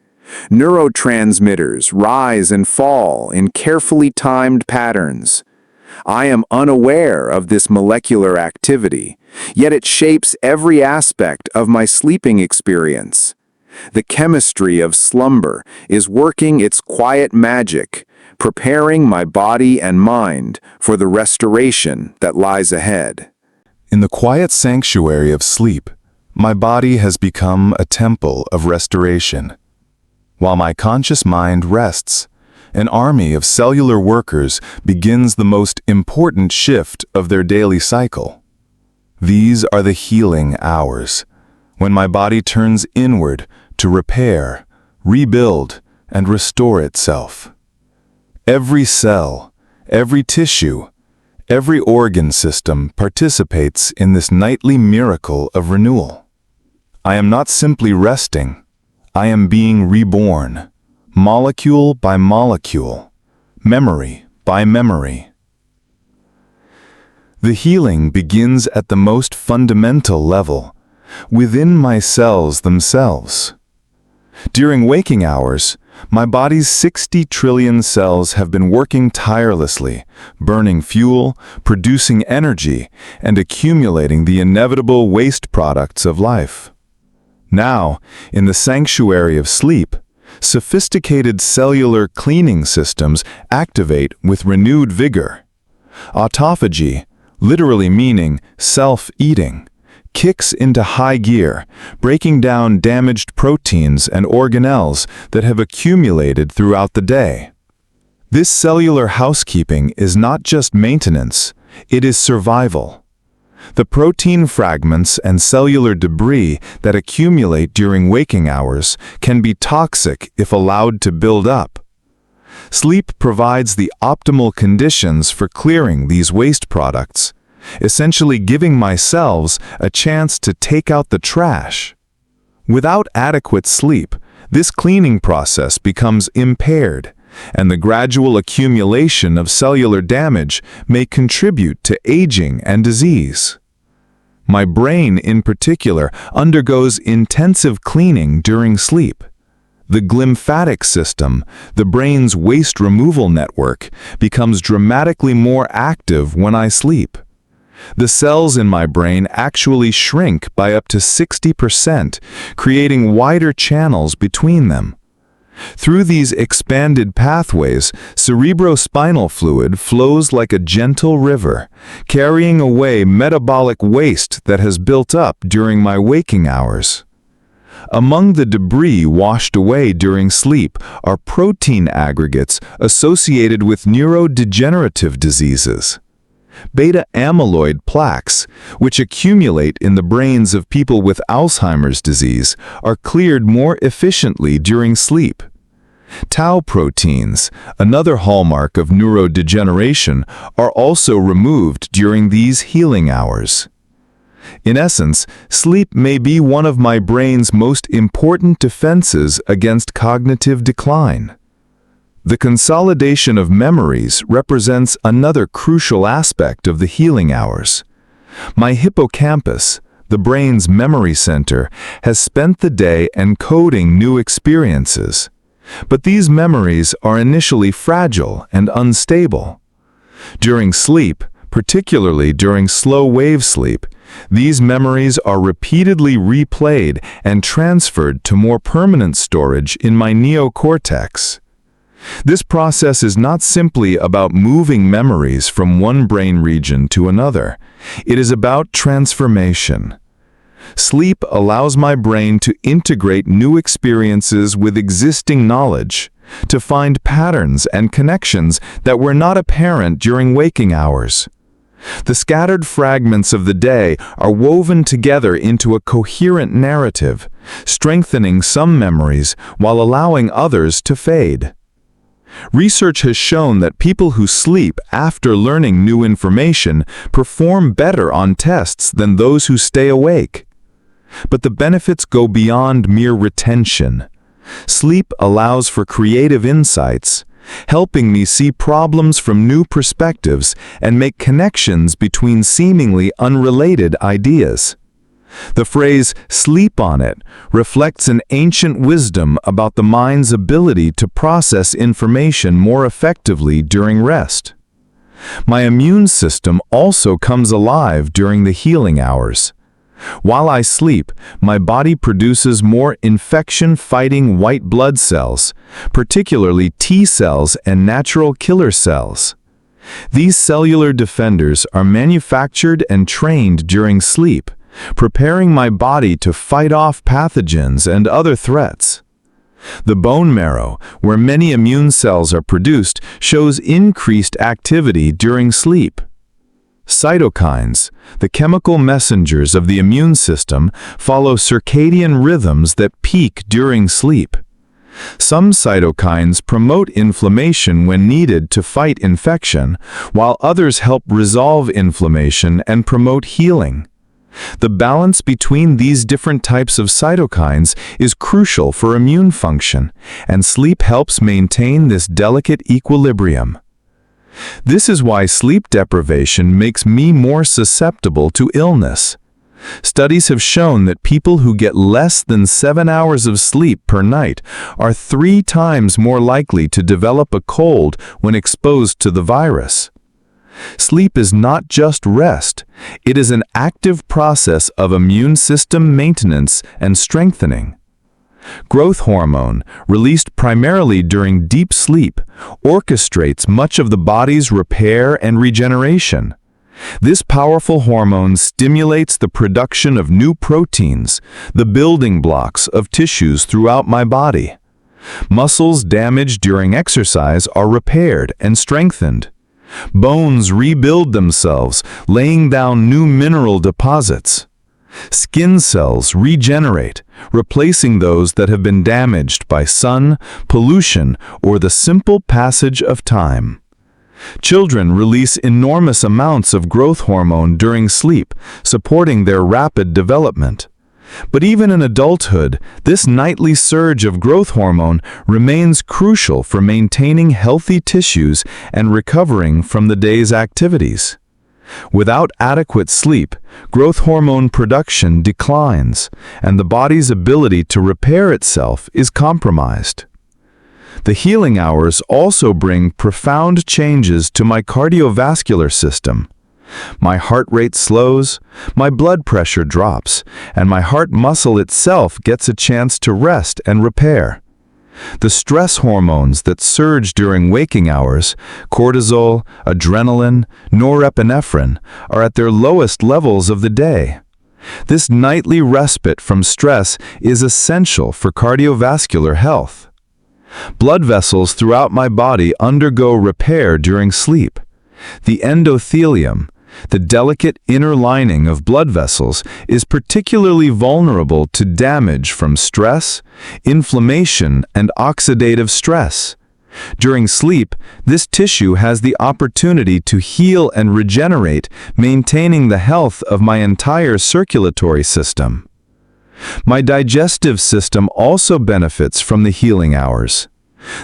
Neurotransmitters rise and fall in carefully timed patterns. I am unaware of this molecular activity, yet it shapes every aspect of my sleeping experience. The chemistry of slumber is working its quiet magic, preparing my body and mind for the restoration that lies ahead. In the quiet sanctuary of sleep, my body has become a temple of restoration. While my conscious mind rests, an army of cellular workers begins the most important shift of their daily cycle. These are the healing hours, when my body turns inward to repair, rebuild, and restore itself. Every cell, every tissue, every organ system participates in this nightly miracle of renewal. I am not simply resting, I am being reborn, molecule by molecule, memory by memory. The healing begins at the most fundamental level, within my cells themselves. During waking hours, my body's 60 trillion cells have been working tirelessly, burning fuel, producing energy, and accumulating the inevitable waste products of life. Now, in the sanctuary of sleep, sophisticated cellular cleaning systems activate with renewed vigor. Autophagy, literally meaning self-eating, kicks into high gear, breaking down damaged proteins and organelles that have accumulated throughout the day. This cellular housekeeping is not just maintenance, it is survival. The protein fragments and cellular debris that accumulate during waking hours can be toxic if allowed to build up. Sleep provides the optimal conditions for clearing these waste products, essentially giving my cells a chance to take out the trash. Without adequate sleep, this cleaning process becomes impaired, and the gradual accumulation of cellular damage may contribute to aging and disease. My brain, in particular, undergoes intensive cleaning during sleep. The glymphatic system, the brain's waste removal network, becomes dramatically more active when I sleep. The cells in my brain actually shrink by up to 60%, creating wider channels between them. Through these expanded pathways, cerebrospinal fluid flows like a gentle river, carrying away metabolic waste that has built up during my waking hours. Among the debris washed away during sleep are protein aggregates associated with neurodegenerative diseases. Beta-amyloid plaques, which accumulate in the brains of people with Alzheimer's disease, are cleared more efficiently during sleep. Tau proteins, another hallmark of neurodegeneration, are also removed during these healing hours. In essence, sleep may be one of my brain's most important defenses against cognitive decline. The consolidation of memories represents another crucial aspect of the healing hours. My hippocampus, the brain's memory center, has spent the day encoding new experiences. But these memories are initially fragile and unstable. During sleep, particularly during slow-wave sleep, these memories are repeatedly replayed and transferred to more permanent storage in my neocortex. This process is not simply about moving memories from one brain region to another. It is about transformation. Sleep allows my brain to integrate new experiences with existing knowledge, to find patterns and connections that were not apparent during waking hours. The scattered fragments of the day are woven together into a coherent narrative, strengthening some memories while allowing others to fade. Research has shown that people who sleep after learning new information perform better on tests than those who stay awake. But the benefits go beyond mere retention. Sleep allows for creative insights, helping me see problems from new perspectives and make connections between seemingly unrelated ideas. The phrase, "sleep on it," reflects an ancient wisdom about the mind's ability to process information more effectively during rest. My immune system also comes alive during the healing hours. While I sleep, my body produces more infection-fighting white blood cells, particularly T cells and natural killer cells. These cellular defenders are manufactured and trained during sleep, preparing my body to fight off pathogens and other threats. The bone marrow, where many immune cells are produced, shows increased activity during sleep. Cytokines, the chemical messengers of the immune system, follow circadian rhythms that peak during sleep. Some cytokines promote inflammation when needed to fight infection, while others help resolve inflammation and promote healing. The balance between these different types of cytokines is crucial for immune function, and sleep helps maintain this delicate equilibrium. This is why sleep deprivation makes me more susceptible to illness. Studies have shown that people who get less than 7 hours of sleep per night are 3 times more likely to develop a cold when exposed to the virus. Sleep is not just rest, it is an active process of immune system maintenance and strengthening. Growth hormone, released primarily during deep sleep, orchestrates much of the body's repair and regeneration. This powerful hormone stimulates the production of new proteins, the building blocks of tissues throughout my body. Muscles damaged during exercise are repaired and strengthened. Bones rebuild themselves, laying down new mineral deposits. Skin cells regenerate, replacing those that have been damaged by sun, pollution, or the simple passage of time. Children release enormous amounts of growth hormone during sleep, supporting their rapid development. But even in adulthood, this nightly surge of growth hormone remains crucial for maintaining healthy tissues and recovering from the day's activities. Without adequate sleep, growth hormone production declines, and the body's ability to repair itself is compromised. The healing hours also bring profound changes to my cardiovascular system. My heart rate slows, my blood pressure drops, and my heart muscle itself gets a chance to rest and repair. The stress hormones that surge during waking hours, cortisol, adrenaline, norepinephrine, are at their lowest levels of the day. This nightly respite from stress is essential for cardiovascular health. Blood vessels throughout my body undergo repair during sleep. The endothelium, the delicate inner lining of blood vessels, is particularly vulnerable to damage from stress, inflammation, and oxidative stress. During sleep, this tissue has the opportunity to heal and regenerate, maintaining the health of my entire circulatory system. My digestive system also benefits from the healing hours.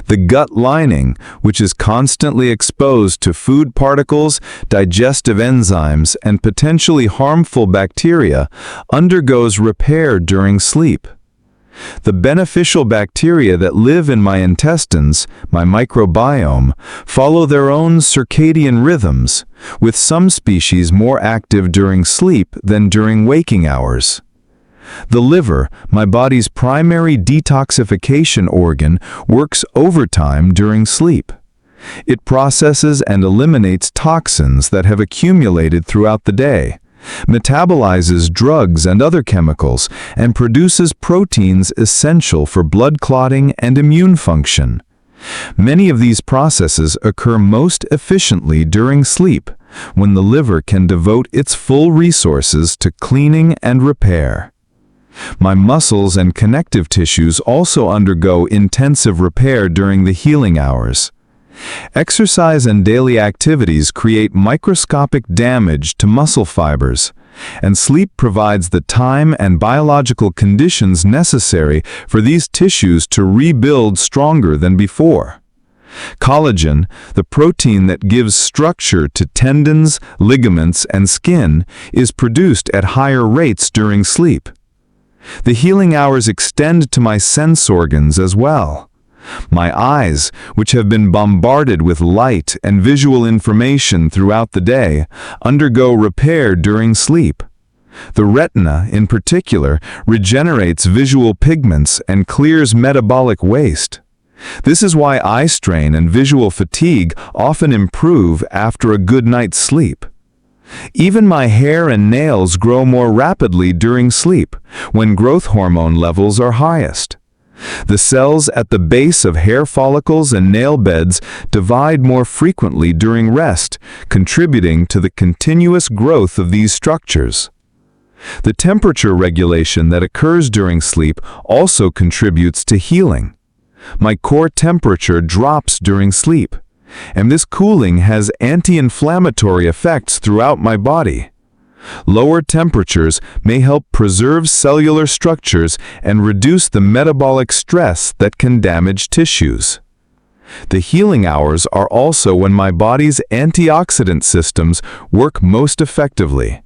The gut lining, which is constantly exposed to food particles, digestive enzymes, and potentially harmful bacteria, undergoes repair during sleep. The beneficial bacteria that live in my intestines, my microbiome, follow their own circadian rhythms, with some species more active during sleep than during waking hours. The liver, my body's primary detoxification organ, works overtime during sleep. It processes and eliminates toxins that have accumulated throughout the day, metabolizes drugs and other chemicals, and produces proteins essential for blood clotting and immune function. Many of these processes occur most efficiently during sleep, when the liver can devote its full resources to cleaning and repair. My muscles and connective tissues also undergo intensive repair during the healing hours. Exercise and daily activities create microscopic damage to muscle fibers, and sleep provides the time and biological conditions necessary for these tissues to rebuild stronger than before. Collagen, the protein that gives structure to tendons, ligaments, and skin, is produced at higher rates during sleep. The healing hours extend to my sense organs as well. My eyes, which have been bombarded with light and visual information throughout the day, undergo repair during sleep. The retina, in particular, regenerates visual pigments and clears metabolic waste. This is why eye strain and visual fatigue often improve after a good night's sleep. Even my hair and nails grow more rapidly during sleep, when growth hormone levels are highest. The cells at the base of hair follicles and nail beds divide more frequently during rest, contributing to the continuous growth of these structures. The temperature regulation that occurs during sleep also contributes to healing. My core temperature drops during sleep, and this cooling has anti-inflammatory effects throughout my body. Lower temperatures may help preserve cellular structures and reduce the metabolic stress that can damage tissues. The healing hours are also when my body's antioxidant systems work most effectively.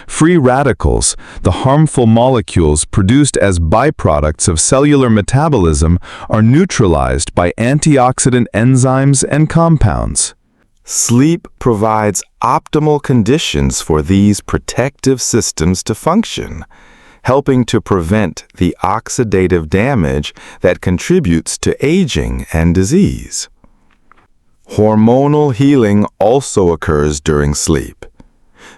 Free radicals, the harmful molecules produced as byproducts of cellular metabolism, are neutralized by antioxidant enzymes and compounds. Sleep provides optimal conditions for these protective systems to function, helping to prevent the oxidative damage that contributes to aging and disease. Hormonal healing also occurs during sleep.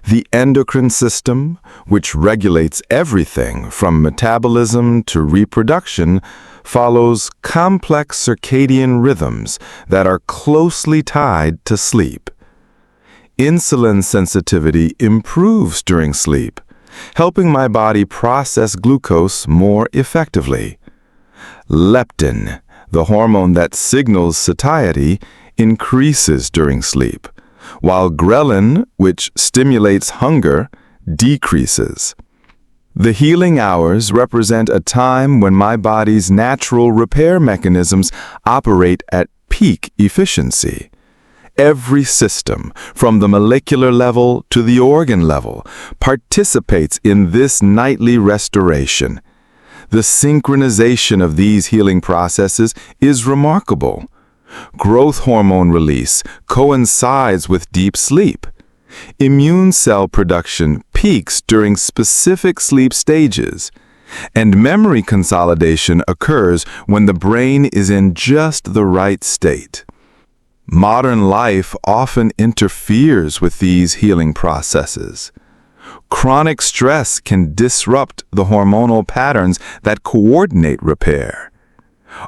The endocrine system, which regulates everything from metabolism to reproduction, follows complex circadian rhythms that are closely tied to sleep. Insulin sensitivity improves during sleep, helping my body process glucose more effectively. Leptin, the hormone that signals satiety, increases during sleep, while ghrelin, which stimulates hunger, decreases. The healing hours represent a time when my body's natural repair mechanisms operate at peak efficiency. Every system, from the molecular level to the organ level, participates in this nightly restoration. The synchronization of these healing processes is remarkable. Growth hormone release coincides with deep sleep. Immune cell production peaks during specific sleep stages, and memory consolidation occurs when the brain is in just the right state. Modern life often interferes with these healing processes. Chronic stress can disrupt the hormonal patterns that coordinate repair.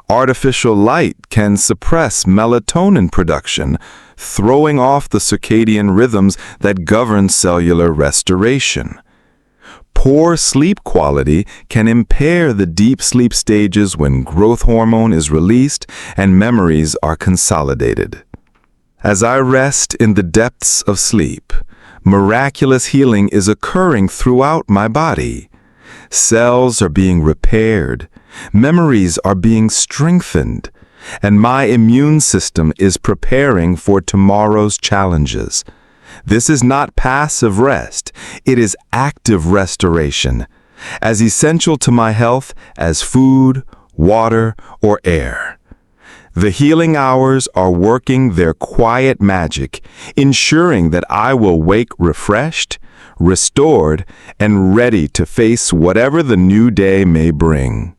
Artificial light can suppress melatonin production, throwing off the circadian rhythms that govern cellular restoration. Poor sleep quality can impair the deep sleep stages when growth hormone is released and memories are consolidated. As I rest in the depths of sleep, miraculous healing is occurring throughout my body. Cells are being repaired, memories are being strengthened, and my immune system is preparing for tomorrow's challenges. This is not passive rest, it is active restoration, as essential to my health as food, water, or air. The healing hours are working their quiet magic, ensuring that I will wake refreshed, restored, and ready to face whatever the new day may bring.